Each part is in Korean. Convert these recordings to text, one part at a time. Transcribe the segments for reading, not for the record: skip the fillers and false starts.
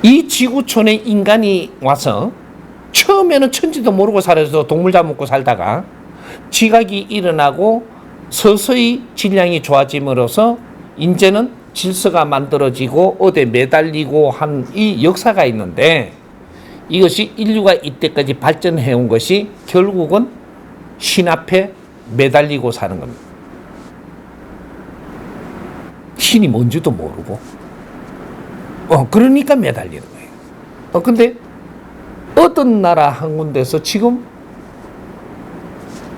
이 지구촌에 인간이 와서 처음에는 천지도 모르고 살아서 동물 잡먹고 살다가 지각이 일어나고 서서히 질량이 좋아짐으로써 이제는 질서가 만들어지고 어디에 매달리고 한 이 역사가 있는데, 이것이 인류가 이때까지 발전해온 것이 결국은 신 앞에 매달리고 사는 겁니다. 신이 뭔지도 모르고 그러니까 매달리는 거예요. 근데 어떤 나라 한 군데서 지금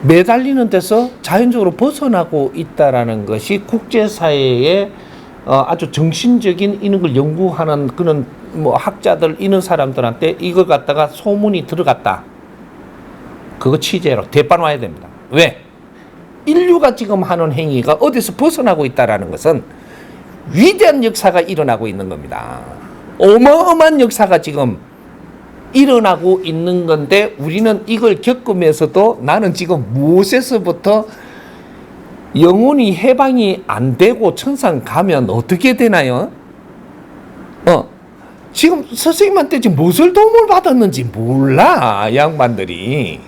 매달리는 데서 자연적으로 벗어나고 있다라는 것이 국제사회에 아주 정신적인 이런 걸 연구하는 그런 뭐 학자들 이런 사람들한테 이걸 갖다가 소문이 들어갔다. 그거 취재로 대바놔야 됩니다. 왜? 인류가 지금 하는 행위가 어디서 벗어나고 있다라는 것은 위대한 역사가 일어나고 있는 겁니다. 어마어마한 역사가 지금 일어나고 있는 건데, 우리는 이걸 겪으면서도 나는 지금 무엇에서부터 영혼이 해방이 안 되고 천상 가면 어떻게 되나요? 지금 선생님한테 지금 무엇을 도움을 받았는지 몰라, 양반들이.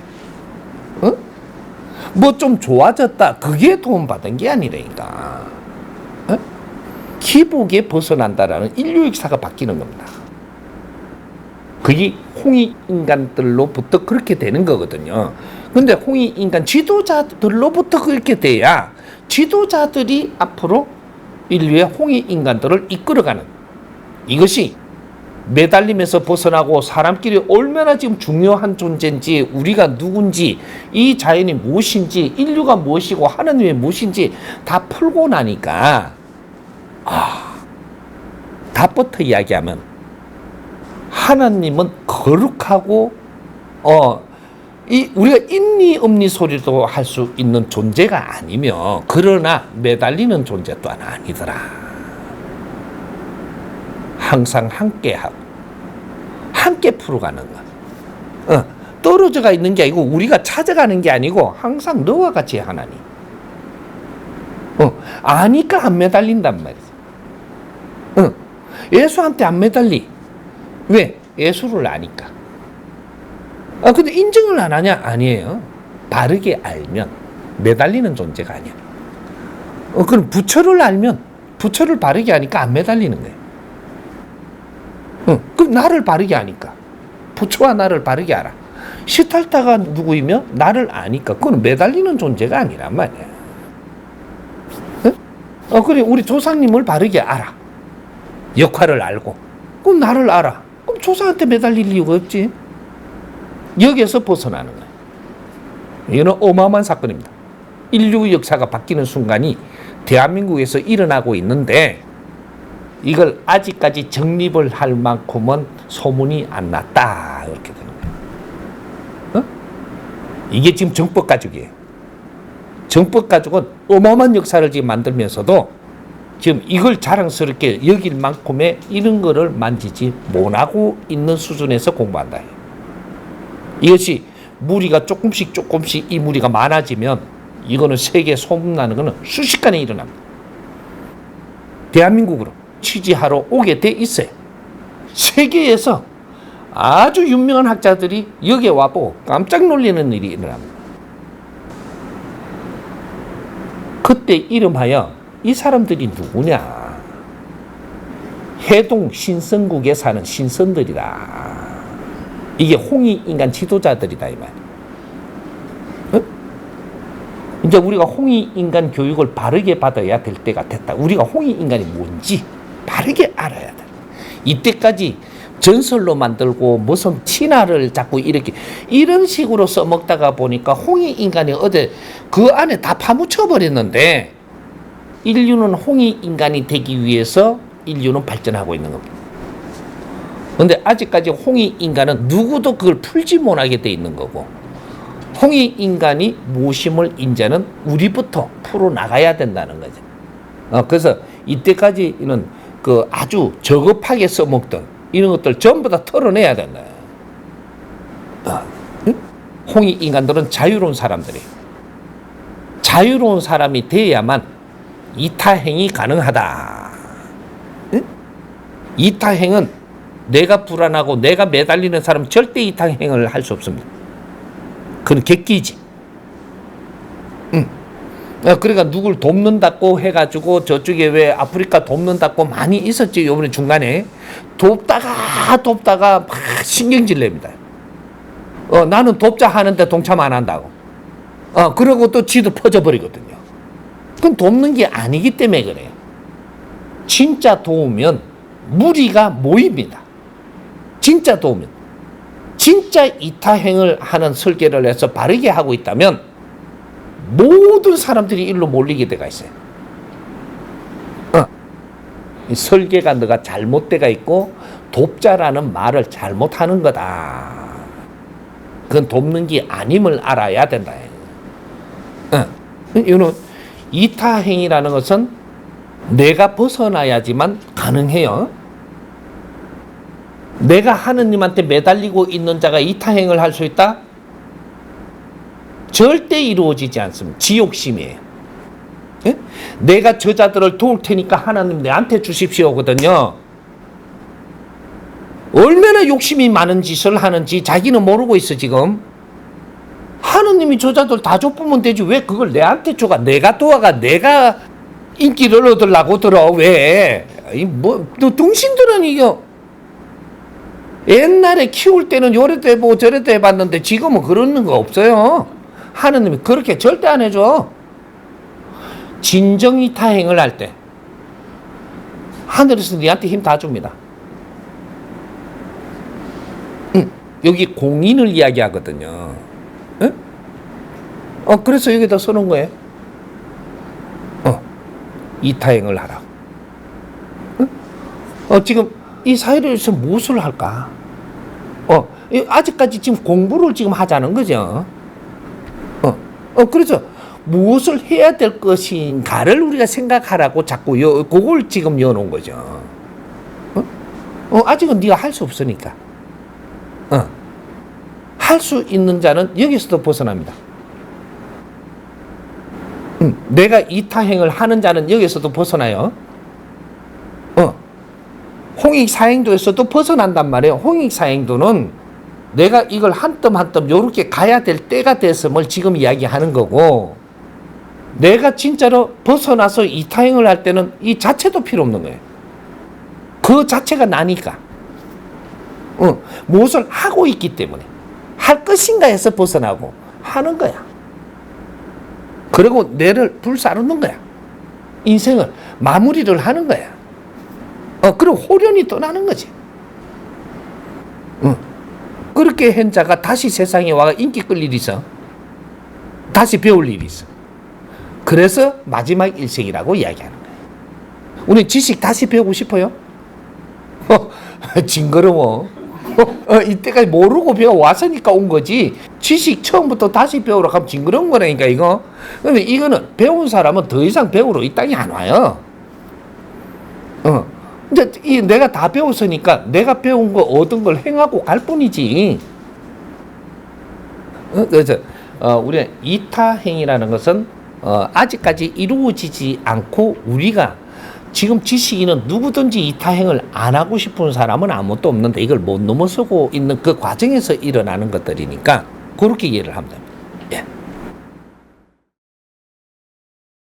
뭐 좀 좋아졌다, 그게 도움 받은 게 아니라니까. 기복에 벗어난다라는 인류 역사가 바뀌는 겁니다. 그게 홍익인간들로부터 그렇게 되는 거거든요. 근데 홍익인간 지도자들로부터 그렇게 돼야 지도자들이 앞으로 인류의 홍익인간들을 이끌어가는, 이것이 매달리면서 벗어나고 사람끼리 얼마나 지금 중요한 존재인지, 우리가 누군지, 이 자연이 무엇인지, 인류가 무엇이고 하나님이 무엇인지 다 풀고 나니까 답부터 이야기하면 하나님은 거룩하고 우리가 있니 없니 소리도 할 수 있는 존재가 아니며, 그러나 매달리는 존재 또한 아니더라. 항상 함께하고 함께 풀어가는 것. 떨어져가 있는 게 아니고 우리가 찾아가는 게 아니고 항상 너와 같이 하나님. 아니까 안 매달린단 말이야. 예수한테 안 매달리. 왜? 예수를 아니까. 근데 인정을 안 하냐? 아니에요. 바르게 알면 매달리는 존재가 아니야. 그럼 부처를 알면 부처를 바르게 하니까 안 매달리는 거예요. 그럼 나를 바르게 하니까 부처와 나를 바르게 알아. 시탈타가 누구이며 나를 아니까 그건 매달리는 존재가 아니란 말이야. 그래, 우리 조상님을 바르게 알아. 역할을 알고. 그럼 나를 알아. 그럼 조상한테 매달릴 이유가 없지. 여기에서 벗어나는 거야. 이거는 어마어마한 사건입니다. 인류 역사가 바뀌는 순간이 대한민국에서 일어나고 있는데, 이걸 아직까지 정립을 할 만큼은 소문이 안 났다, 이렇게 되는 거예요. 이게 지금 정법 가족이에요. 정법 가족은 어마어마한 역사를 지금 만들면서도 지금 이걸 자랑스럽게 여길 만큼의 이런 거를 만지지 못하고 있는 수준에서 공부한다. 이것이 무리가 조금씩 이 무리가 많아지면 이거는 세계에 소문나는 거는 순식간에 일어납니다. 대한민국으로 취재하러 오게 돼 있어요. 세계에서 아주 유명한 학자들이 여기에 와보고 깜짝 놀라는 일이 일어납니다. 그때 이름하여 이 사람들이 누구냐? 해동 신선국에 사는 신선들이다. 이게 홍익인간 지도자들이다, 이 말이야. 이제 우리가 홍익인간 교육을 바르게 받아야 될 때가 됐다. 우리가 홍익인간이 뭔지 바르게 알아야 돼. 이때까지 전설로 만들고 무슨 친화를 자꾸 이렇게 이런 식으로 써먹다가 보니까 홍익인간이 어디 그 안에 다 파묻혀 버렸는데, 인류는 홍익인간이 되기 위해서 인류는 발전하고 있는 겁니다. 그런데 아직까지 홍익인간은 누구도 그걸 풀지 못하게 돼 있는 거고, 홍익인간이 무엇임을 이제는 우리부터 풀어나가야 된다는 거죠. 그래서 이때까지는 그 아주 저급하게 써먹던 이런 것들 전부 다 털어내야 된다. 홍익인간들은 자유로운 사람들이에요. 자유로운 사람이 돼야만 이타행이 가능하다. 이타행은 내가 불안하고 내가 매달리는 사람은 절대 이타행을 할 수 없습니다. 그건 객기지. 그러니까 누굴 돕는다고 해가지고 저쪽에 왜 아프리카 돕는다고 많이 있었지. 요번에 중간에 돕다가 막 신경질 냅니다. 나는 돕자 하는데 동참 안 한다고. 그러고 또 지도 퍼져버리거든요. 그건 돕는 게 아니기 때문에 그래요. 진짜 도우면 무리가 모입니다. 진짜 도우면. 진짜 이타행을 하는 설계를 해서 바르게 하고 있다면 모든 사람들이 일로 몰리게 돼가 있어요. 이 설계가 너가 잘못돼가 있고 돕자라는 말을 잘못하는 거다. 그건 돕는 게 아님을 알아야 된다. 이거는 이타행이라는 것은 내가 벗어나야지만 가능해요. 내가 하느님한테 매달리고 있는 자가 이타행을 할 수 있다? 절대 이루어지지 않습니다. 지욕심이에요. 예? 내가 저자들을 도울 테니까 하나님 내한테 주십시오거든요. 얼마나 욕심이 많은 짓을 하는지 자기는 모르고 있어 지금. 하느님이 저자들 다 줘보면 되지 왜 그걸 내한테 줘가. 내가 도와가 내가 인기를 얻으려고 들어. 왜? 너 등신들은 이거 옛날에 키울 때는 요래도 해보고 저래도 해봤는데 지금은 그러는 거 없어요. 하느님이 그렇게 절대 안 해줘. 진정 이타행을 할 때 하늘에서 네한테 힘 다 줍니다. 여기 공인을 이야기하거든요. 응? 그래서 여기다 써놓은 거예요. 이타행을 하라. 응? 지금 이 사회에서 무엇을 할까? 아직까지 지금 공부를 지금 하자는 거죠. 그래서 무엇을 해야 될 것인가를 우리가 생각하라고 자꾸 그걸 지금 여놓은 거죠. 아직은 네가 할 수 없으니까. 할 수 있는 자는 여기서도 벗어납니다. 내가 이타행을 하는 자는 여기서도 벗어나요. 홍익사행도에서도 벗어난단 말이에요. 홍익사행도는 내가 이걸 한 뜸 한 뜸 요렇게 가야 될 때가 됐음을 지금 이야기하는 거고, 내가 진짜로 벗어나서 이타행을 할 때는 이 자체도 필요 없는 거예요. 그 자체가 나니까. 무엇을 하고 있기 때문에 할 것인가 해서 벗어나고 하는 거야. 그리고 뇌를 불사르는 거야. 인생을 마무리를 하는 거야. 그리고 호련이 떠나는 거지. 그렇게 한 자가 다시 세상에 와가 인기 끌 일이 있어. 다시 배울 일이 있어. 그래서 마지막 일생이라고 이야기하는 거야. 우리 지식 다시 배우고 싶어요? 징그러워. 이때까지 모르고 배워왔으니까 온 거지. 지식 처음부터 다시 배우러 가면 징그러운 거라니까 이거. 근데 이거는 배운 사람은 더 이상 배우러 이 땅에 안 와요. 이제 내가 다 배웠으니까 내가 배운 거 얻은 걸 행하고 갈 뿐이지. 그래서 우리가 이타행이라는 것은 아직까지 이루어지지 않고 우리가 지금 지식인은 누구든지 이타행을 안 하고 싶은 사람은 아무것도 없는데 이걸 못 넘어서고 있는 그 과정에서 일어나는 것들이니까 그렇게 이해를 합니다.